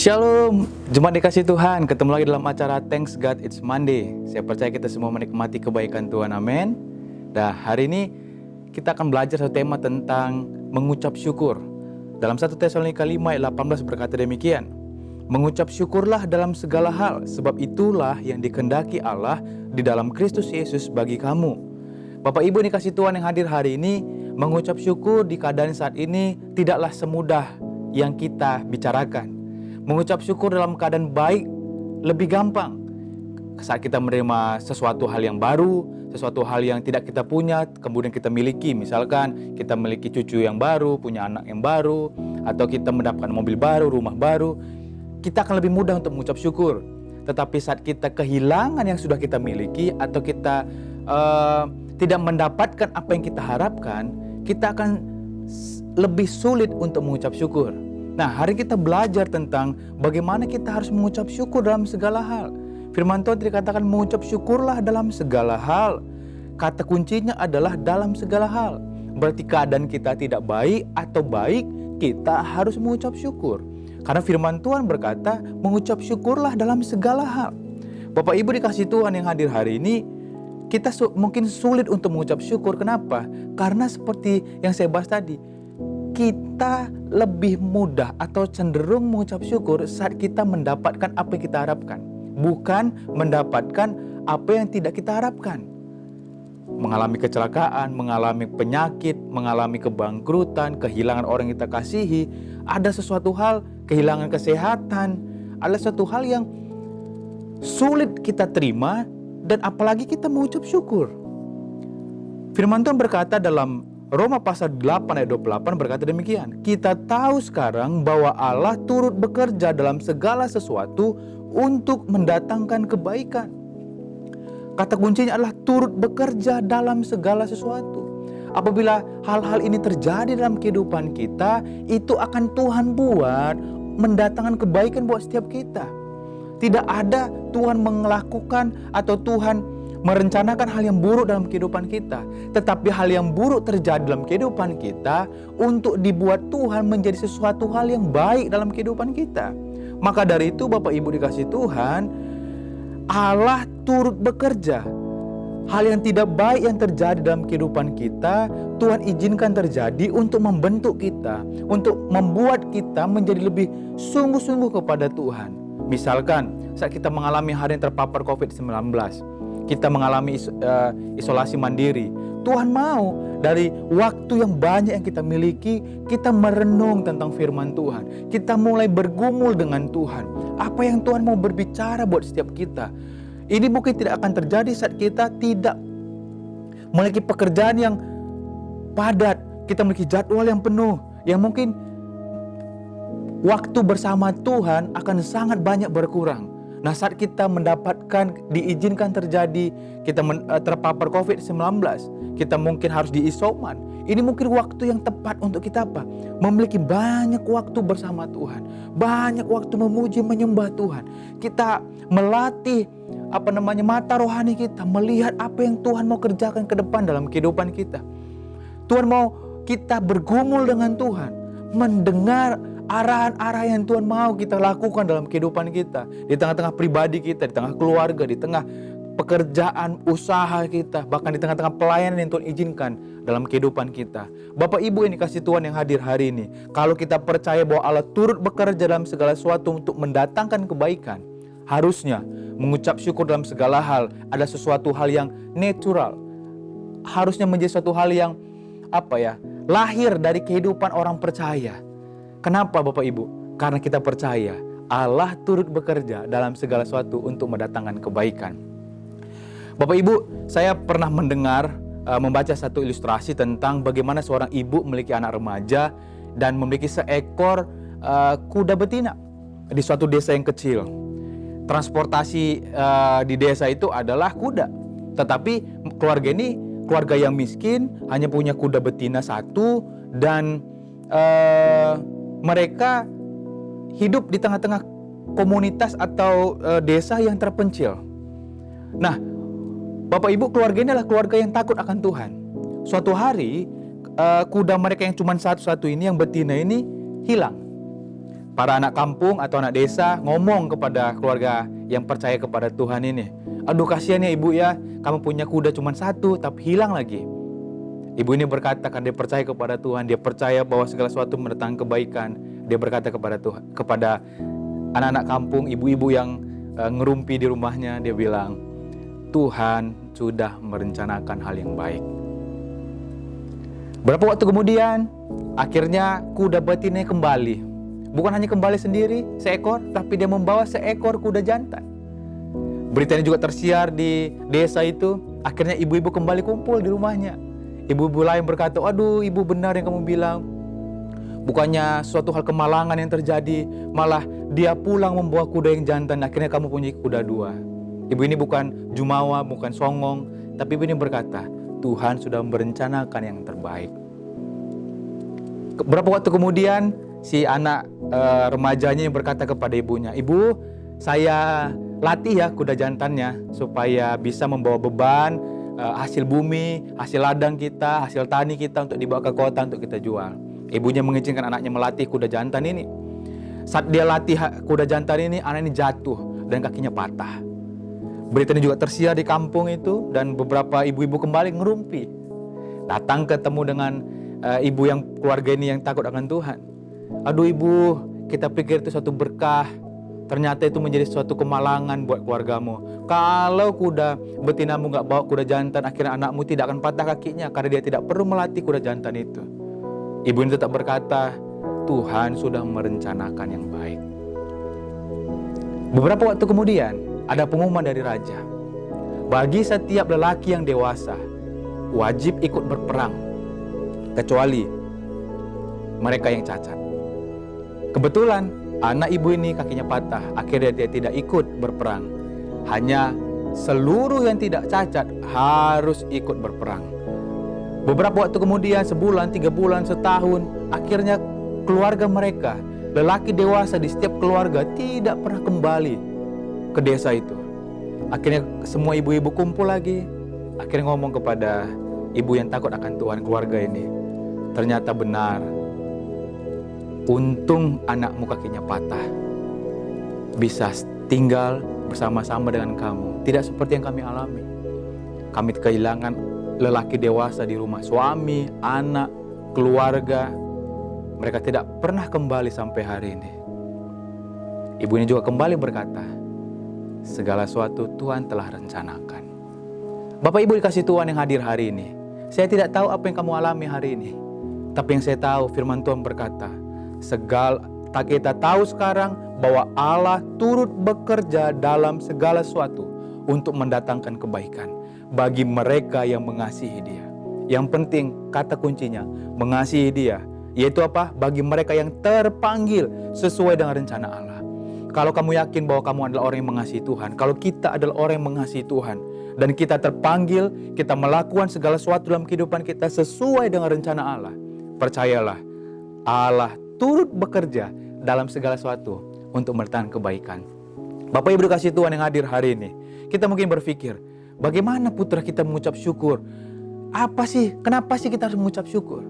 Shalom, jemaat dikasih Tuhan, ketemu lagi dalam acara Thanks God It's Monday. Saya percaya kita semua menikmati kebaikan Tuhan, amin. Nah, hari ini kita akan belajar satu tema tentang mengucap syukur. Dalam 1 Tesalonika 5 ayat 18 berkata demikian, mengucap syukurlah dalam segala hal, sebab itulah yang dikehendaki Allah di dalam Kristus Yesus bagi kamu. Bapak Ibu dikasih Tuhan yang hadir hari ini, mengucap syukur di keadaan saat ini tidaklah semudah yang kita bicarakan. Mengucap syukur dalam keadaan baik lebih gampang saat kita menerima sesuatu hal yang baru, sesuatu hal yang tidak kita punya, kemudian kita miliki. Misalkan kita memiliki cucu yang baru, punya anak yang baru, atau kita mendapatkan mobil baru, rumah baru, kita akan lebih mudah untuk mengucap syukur. Tetapi saat kita kehilangan yang sudah kita miliki, atau kita tidak mendapatkan apa yang kita harapkan, kita akan lebih sulit untuk mengucap syukur. Nah, hari kita belajar tentang bagaimana kita harus mengucap syukur dalam segala hal. Firman Tuhan dikatakan mengucap syukurlah dalam segala hal. Kata kuncinya adalah dalam segala hal. Berarti keadaan kita tidak baik atau baik, kita harus mengucap syukur. Karena firman Tuhan berkata, mengucap syukurlah dalam segala hal. Bapak Ibu dikasih Tuhan yang hadir hari ini, kita mungkin sulit untuk mengucap syukur. Kenapa? Karena seperti yang saya bahas tadi, kita lebih mudah atau cenderung mengucap syukur saat kita mendapatkan apa yang kita harapkan, bukan mendapatkan apa yang tidak kita harapkan. Mengalami kecelakaan, mengalami penyakit, mengalami kebangkrutan, kehilangan orang yang kita kasihi, ada sesuatu hal, kehilangan kesehatan, ada sesuatu hal yang sulit kita terima, dan apalagi kita mengucap syukur. Firman Tuhan berkata dalam Roma pasal 8 ayat 28 berkata demikian, kita tahu sekarang bahwa Allah turut bekerja dalam segala sesuatu untuk mendatangkan kebaikan. Kata kuncinya adalah turut bekerja dalam segala sesuatu. Apabila hal-hal ini terjadi dalam kehidupan kita, itu akan Tuhan buat mendatangkan kebaikan buat setiap kita. Tidak ada Tuhan melakukan atau Tuhan merencanakan hal yang buruk dalam kehidupan kita. Tetapi hal yang buruk terjadi dalam kehidupan kita untuk dibuat Tuhan menjadi sesuatu hal yang baik dalam kehidupan kita. Maka dari itu Bapak Ibu dikasih Tuhan, Allah turut bekerja. Hal yang tidak baik yang terjadi dalam kehidupan kita, Tuhan izinkan terjadi untuk membentuk kita, untuk membuat kita menjadi lebih sungguh-sungguh kepada Tuhan. Misalkan saat kita mengalami hari yang terpapar COVID-19, kita mengalami isolasi mandiri. Tuhan mau dari waktu yang banyak yang kita miliki, kita merenung tentang firman Tuhan. Kita mulai bergumul dengan Tuhan. Apa yang Tuhan mau berbicara buat setiap kita. Ini mungkin tidak akan terjadi saat kita tidak memiliki pekerjaan yang padat. Kita memiliki jadwal yang penuh. Yang mungkin waktu bersama Tuhan akan sangat banyak berkurang. Nah, saat kita mendapatkan, diizinkan terjadi, kita terpapar COVID-19, kita mungkin harus diisoman. Ini mungkin waktu yang tepat untuk kita apa? Memiliki banyak waktu bersama Tuhan. Banyak waktu memuji, menyembah Tuhan. Kita melatih mata rohani kita, melihat apa yang Tuhan mau kerjakan ke depan dalam kehidupan kita. Tuhan mau kita bergumul dengan Tuhan, mendengar arahan-arahan yang Tuhan mau kita lakukan dalam kehidupan kita, di tengah-tengah pribadi kita, di tengah keluarga, di tengah pekerjaan, usaha kita, bahkan di tengah-tengah pelayanan yang Tuhan izinkan dalam kehidupan kita. Bapak Ibu yang dikasih Tuhan yang hadir hari ini, kalau kita percaya bahwa Allah turut bekerja dalam segala sesuatu untuk mendatangkan kebaikan, harusnya mengucap syukur dalam segala hal ada sesuatu hal yang natural, harusnya menjadi suatu hal yang lahir dari kehidupan orang percaya. Kenapa Bapak Ibu? Karena kita percaya Allah turut bekerja dalam segala sesuatu untuk mendatangkan kebaikan. Bapak Ibu, saya pernah membaca satu ilustrasi tentang bagaimana seorang ibu memiliki anak remaja dan memiliki seekor kuda betina di suatu desa yang kecil. Transportasi di desa itu adalah kuda. Tetapi keluarga ini keluarga yang miskin, hanya punya kuda betina satu, dan mereka hidup di tengah-tengah komunitas atau desa yang terpencil. Nah, Bapak Ibu, keluarga ini adalah keluarga yang takut akan Tuhan. Suatu hari, kuda mereka yang cuma satu-satu ini, yang betina ini, hilang. para anak kampung atau anak desa ngomong kepada keluarga yang percaya kepada Tuhan ini, aduh kasihan ya ibu ya, kamu punya kuda cuma satu tapi hilang lagi. Ibu ini berkata karena dia percaya kepada Tuhan, dia percaya bahwa segala sesuatu mendatangkan kebaikan. Dia berkata kepada Tuhan, kepada anak-anak kampung, ibu-ibu yang ngerumpi di rumahnya, dia bilang, Tuhan sudah merencanakan hal yang baik. Berapa waktu kemudian, akhirnya kuda betina kembali. Bukan hanya kembali sendiri, seekor, tapi dia membawa seekor kuda jantan. Berita ini juga tersiar di desa itu. Akhirnya ibu-ibu kembali kumpul di rumahnya. Ibu-ibu lain berkata, aduh ibu benar yang kamu bilang. Bukannya suatu hal kemalangan yang terjadi, malah dia pulang membawa kuda yang jantan. Akhirnya kamu punya kuda dua. Ibu ini bukan jumawa, bukan songong, tapi ibu ini berkata, Tuhan sudah merencanakan yang terbaik. Beberapa waktu kemudian, si anak remajanya yang berkata kepada ibunya, ibu, saya latih ya kuda jantannya supaya bisa membawa beban hasil bumi, hasil ladang kita, hasil tani kita untuk dibawa ke kota untuk kita jual. Ibunya mengizinkan anaknya melatih kuda jantan ini. Saat dia latih kuda jantan ini, anak ini jatuh dan kakinya patah. Berita ini juga tersiar di kampung itu dan beberapa ibu-ibu kembali ngerumpi. Datang ketemu dengan ibu yang keluarga ini yang takut akan Tuhan. Aduh ibu, kita pikir itu suatu berkah. Ternyata itu menjadi suatu kemalangan buat keluargamu. Kalau kuda betinamu gak bawa kuda jantan, akhirnya anakmu tidak akan patah kakinya karena dia tidak perlu melatih kuda jantan itu. Ibu ini tetap berkata, Tuhan sudah merencanakan yang baik. Beberapa waktu kemudian, ada pengumuman dari raja. Bagi setiap lelaki yang dewasa, wajib ikut berperang, kecuali mereka yang cacat. Kebetulan, anak ibu ini kakinya patah, akhirnya dia tidak ikut berperang. Hanya seluruh yang tidak cacat harus ikut berperang. Beberapa waktu kemudian, sebulan, 3 bulan, setahun, akhirnya keluarga mereka, lelaki dewasa di setiap keluarga tidak pernah kembali ke desa itu. Akhirnya semua ibu-ibu kumpul lagi, akhirnya ngomong kepada ibu yang takut akan Tuhan, keluarga ini, ternyata benar. Untung anakmu kakinya patah, bisa tinggal bersama-sama dengan kamu. Tidak seperti yang kami alami. Kami kehilangan lelaki dewasa di rumah, suami, anak, keluarga. Mereka tidak pernah kembali sampai hari ini. Ibu ini juga kembali berkata, segala sesuatu Tuhan telah rencanakan. Bapak Ibu dikasih Tuhan yang hadir hari ini, saya tidak tahu apa yang kamu alami hari ini. Tapi yang saya tahu, firman Tuhan berkata, kita tahu sekarang bahwa Allah turut bekerja dalam segala sesuatu untuk mendatangkan kebaikan bagi mereka yang mengasihi Dia. Yang penting kata kuncinya mengasihi Dia, yaitu apa? Bagi mereka yang terpanggil sesuai dengan rencana Allah. Kalau kamu yakin bahwa kamu adalah orang yang mengasihi Tuhan, kalau kita adalah orang yang mengasihi Tuhan dan kita terpanggil, kita melakukan segala sesuatu dalam kehidupan kita sesuai dengan rencana Allah, percayalah, Allah turut bekerja dalam segala sesuatu untuk mendatangkan kebaikan. Bapak Ibu dikasih Tuhan yang hadir hari ini, kita mungkin berpikir, bagaimana putra kita mengucap syukur? Apa sih? Kenapa sih kita harus mengucap syukur?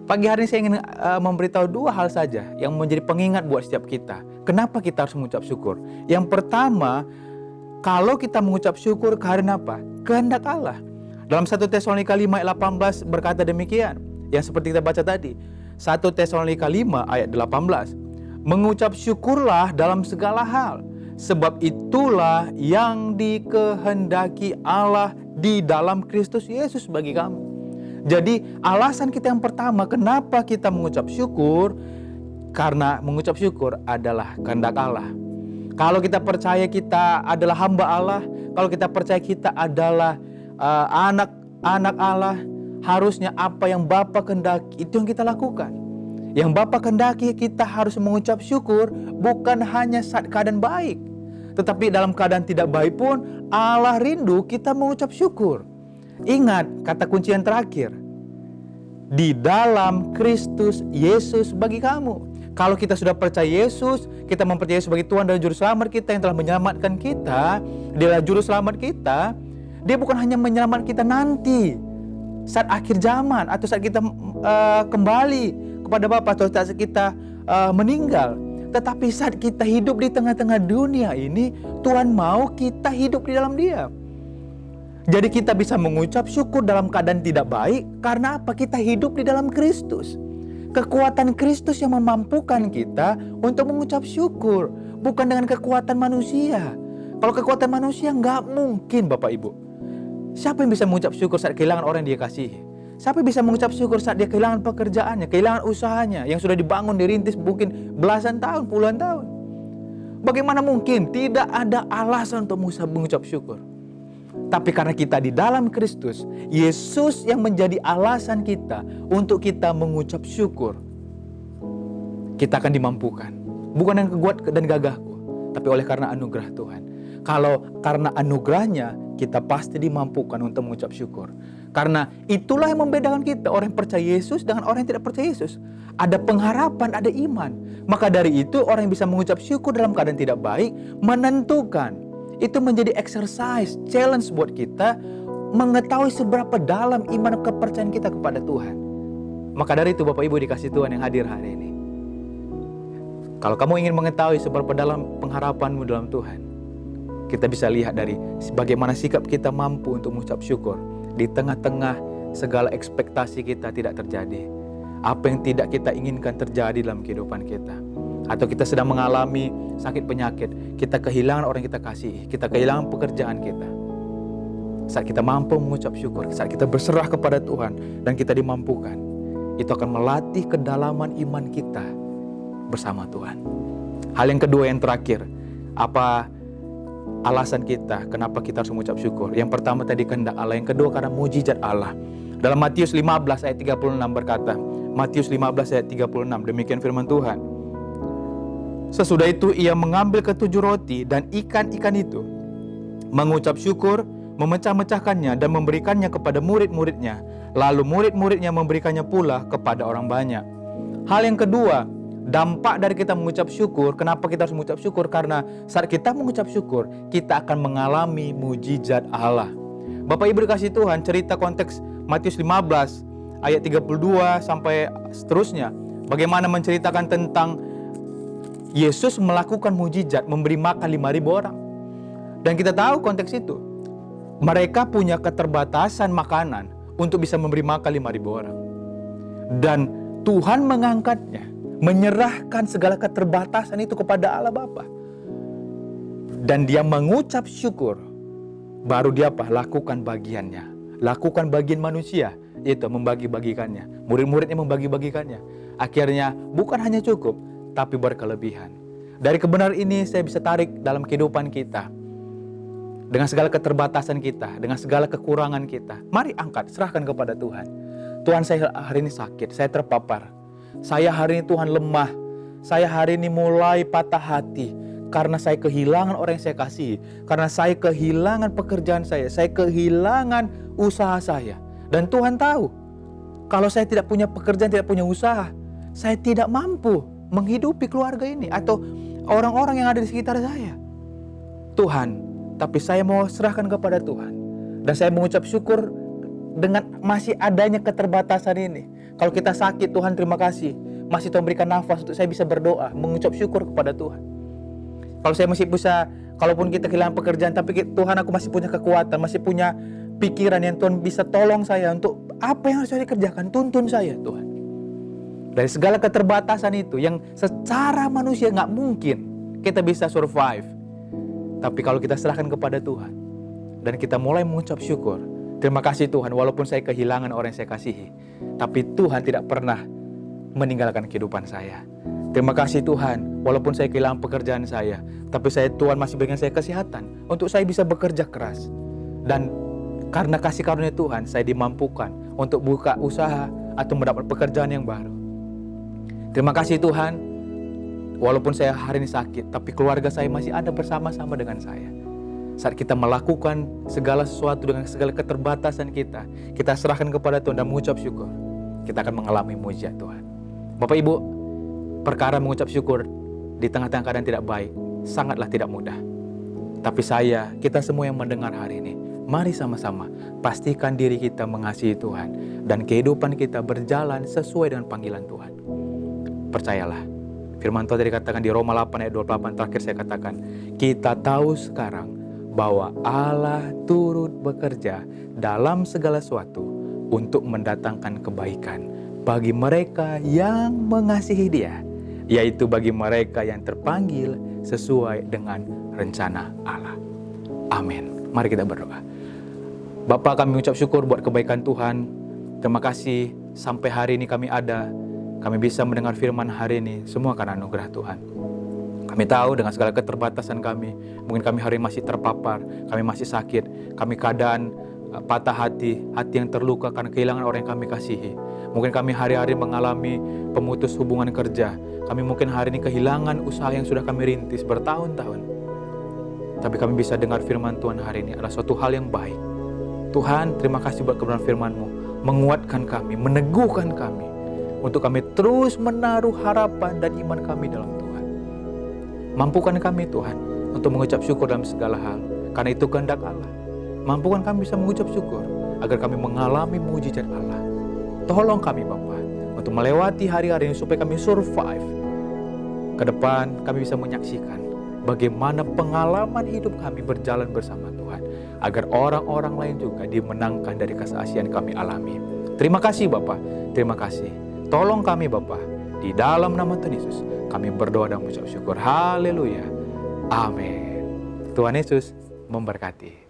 Pagi hari ini saya ingin memberitahu 2 hal saja yang menjadi pengingat buat setiap kita. Kenapa kita harus mengucap syukur? Yang pertama, kalau kita mengucap syukur karena apa? Kehendak Allah. Dalam 1 Tesalonika 5 ayat 18 berkata demikian, yang seperti kita baca tadi. 1 Tesalonika 5 ayat 18. Mengucap syukurlah dalam segala hal, sebab itulah yang dikehendaki Allah di dalam Kristus Yesus bagi kamu. Jadi alasan kita yang pertama kenapa kita mengucap syukur, karena mengucap syukur adalah kehendak Allah. Kalau kita percaya kita adalah hamba Allah, kalau kita percaya kita adalah anak-anak Allah, harusnya apa yang Bapa kehendaki itu yang kita lakukan. Yang Bapa kehendaki kita harus mengucap syukur bukan hanya saat keadaan baik, tetapi dalam keadaan tidak baik pun Allah rindu kita mengucap syukur. Ingat kata kunci yang terakhir, di dalam Kristus Yesus bagi kamu. Kalau kita sudah percaya Yesus, kita mempercayai sebagai Tuhan dan Juru Selamat kita yang telah menyelamatkan kita, Dia adalah Juru Selamat kita. Dia bukan hanya menyelamatkan kita nanti saat akhir zaman atau saat kita kembali kepada Bapa atau saat kita meninggal. Tetapi saat kita hidup di tengah-tengah dunia ini, Tuhan mau kita hidup di dalam Dia. Jadi kita bisa mengucap syukur dalam keadaan tidak baik. Karena apa? Kita hidup di dalam Kristus. Kekuatan Kristus yang memampukan kita untuk mengucap syukur. Bukan dengan kekuatan manusia. Kalau kekuatan manusia nggak mungkin, Bapak Ibu. Siapa yang bisa mengucap syukur saat kehilangan orang yang dia kasihi? Siapa yang bisa mengucap syukur saat dia kehilangan pekerjaannya, kehilangan usahanya yang sudah dibangun, dirintis mungkin belasan tahun, puluhan tahun? Bagaimana mungkin? Tidak ada alasan untuk mengucap syukur. Tapi karena kita di dalam Kristus, Yesus yang menjadi alasan kita untuk kita mengucap syukur, kita akan dimampukan. Bukan dengan kekuatan dan gagahku, tapi oleh karena anugerah Tuhan. Kalau karena anugerahnya, kita pasti dimampukan untuk mengucap syukur. Karena itulah yang membedakan kita, orang yang percaya Yesus dengan orang yang tidak percaya Yesus. Ada pengharapan, ada iman. Maka dari itu orang yang bisa mengucap syukur dalam keadaan tidak baik, menentukan. Itu menjadi exercise, challenge buat kita mengetahui seberapa dalam iman kepercayaan kita kepada Tuhan. Maka dari itu Bapak Ibu dikasih Tuhan yang hadir hari ini, kalau kamu ingin mengetahui seberapa dalam pengharapanmu dalam Tuhan, kita bisa lihat dari bagaimana sikap kita mampu untuk mengucap syukur di tengah-tengah segala ekspektasi kita tidak terjadi. Apa yang tidak kita inginkan terjadi dalam kehidupan kita. Atau kita sedang mengalami sakit penyakit, kita kehilangan orang yang kita kasihi, kita kehilangan pekerjaan kita. Saat kita mampu mengucap syukur, saat kita berserah kepada Tuhan dan kita dimampukan, itu akan melatih kedalaman iman kita bersama Tuhan. Hal yang kedua, yang terakhir, apa alasan kita kenapa kita harus mengucap syukur? Yang pertama tadi kehendak Allah, yang kedua karena mujizat Allah. Dalam Matius 15 ayat 36 berkata, Matius 15 ayat 36, demikian firman Tuhan. Sesudah itu ia mengambil ketujuh roti dan ikan-ikan itu, mengucap syukur, memecah-mecahkannya dan memberikannya kepada murid-muridnya. Lalu murid-muridnya memberikannya pula kepada orang banyak. Hal yang kedua, dampak dari kita mengucap syukur. Kenapa kita harus mengucap syukur? Karena saat kita mengucap syukur, kita akan mengalami mujizat Allah. Bapak Ibu dikasih Tuhan, cerita konteks Matius 15 ayat 32 sampai seterusnya. Bagaimana menceritakan tentang Yesus melakukan mujizat, memberi makan 5.000 orang. Dan kita tahu konteks itu. Mereka punya keterbatasan makanan untuk bisa memberi makan 5.000 orang. Dan Tuhan mengangkatnya, menyerahkan segala keterbatasan itu kepada Allah Bapa. Dan dia mengucap syukur. Baru dia lakukan bagiannya. Lakukan bagian manusia, yaitu membagi-bagikannya. Murid-muridnya membagi-bagikannya. Akhirnya bukan hanya cukup, tapi berkelebihan. Dari kebenaran ini saya bisa tarik dalam kehidupan kita. Dengan segala keterbatasan kita, dengan segala kekurangan kita, mari angkat, serahkan kepada Tuhan. Tuhan, saya hari ini sakit, saya terpapar. Saya hari ini Tuhan lemah. Saya hari ini mulai patah hati. Karena saya kehilangan orang yang saya kasihi. Karena saya kehilangan pekerjaan saya kehilangan usaha saya. Dan Tuhan tahu, kalau saya tidak punya pekerjaan, tidak punya usaha, saya tidak mampu menghidupi keluarga ini atau orang-orang yang ada di sekitar saya. Tuhan, tapi saya mau serahkan kepada Tuhan. Dan saya mengucap syukur dengan masih adanya keterbatasan ini. Kalau kita sakit, Tuhan terima kasih. Masih Tuhan berikan nafas untuk saya bisa berdoa, mengucap syukur kepada Tuhan. Kalau saya masih bisa, kalaupun kita kehilangan pekerjaan, tapi Tuhan aku masih punya kekuatan, masih punya pikiran yang Tuhan bisa tolong saya untuk apa yang harus saya kerjakan, tuntun saya Tuhan. Dari segala keterbatasan itu yang secara manusia nggak mungkin kita bisa survive. Tapi kalau kita serahkan kepada Tuhan dan kita mulai mengucap syukur, terima kasih Tuhan, walaupun saya kehilangan orang yang saya kasihi, tapi Tuhan tidak pernah meninggalkan kehidupan saya. Terima kasih Tuhan, walaupun saya kehilangan pekerjaan saya, tapi Tuhan masih berikan saya kesehatan untuk saya bisa bekerja keras. Dan karena kasih karunia Tuhan, saya dimampukan untuk buka usaha atau mendapat pekerjaan yang baru. Terima kasih Tuhan, walaupun saya hari ini sakit, tapi keluarga saya masih ada bersama-sama dengan saya. Saat kita melakukan segala sesuatu dengan segala keterbatasan kita serahkan kepada Tuhan dan mengucap syukur, kita akan mengalami mujizat Tuhan. Bapak Ibu, perkara mengucap syukur di tengah-tengah keadaan tidak baik sangatlah tidak mudah. Tapi kita semua yang mendengar hari ini, mari sama-sama pastikan diri kita mengasihi Tuhan dan kehidupan kita berjalan sesuai dengan panggilan Tuhan. Percayalah, Firman Tuhan tadi katakan di Roma 8 ayat 28, terakhir saya katakan, kita tahu sekarang bahwa Allah turut bekerja dalam segala sesuatu untuk mendatangkan kebaikan bagi mereka yang mengasihi Dia, yaitu bagi mereka yang terpanggil sesuai dengan rencana Allah. Amin. Mari kita berdoa. Bapa, kami ucap syukur buat kebaikan Tuhan. Terima kasih sampai hari ini kami ada. Kami bisa mendengar firman hari ini, semua karena anugerah Tuhan. Kami tahu dengan segala keterbatasan kami, mungkin kami hari ini masih terpapar, kami masih sakit, kami keadaan patah hati yang terluka karena kehilangan orang yang kami kasihi. Mungkin kami hari-hari mengalami pemutus hubungan kerja, kami mungkin hari ini kehilangan usaha yang sudah kami rintis bertahun-tahun. Tapi kami bisa dengar firman Tuhan hari ini adalah suatu hal yang baik. Tuhan, terima kasih buat kebenaran firman-Mu, menguatkan kami, meneguhkan kami, untuk kami terus menaruh harapan dan iman kami dalam Tuhan. Mampukan kami Tuhan untuk mengucap syukur dalam segala hal, karena itu kehendak Allah. Mampukan kami bisa mengucap syukur agar kami mengalami mujizat Allah. Tolong kami Bapa untuk melewati hari-hari ini supaya kami survive. Ke depan kami bisa menyaksikan bagaimana pengalaman hidup kami berjalan bersama Tuhan, agar orang-orang lain juga dimenangkan dari kesaksian kami alami. Terima kasih Bapa, terima kasih. Tolong kami Bapa, di dalam nama Tuhan Yesus kami berdoa dan mengucap syukur. Haleluya. Amin. Tuhan Yesus memberkati.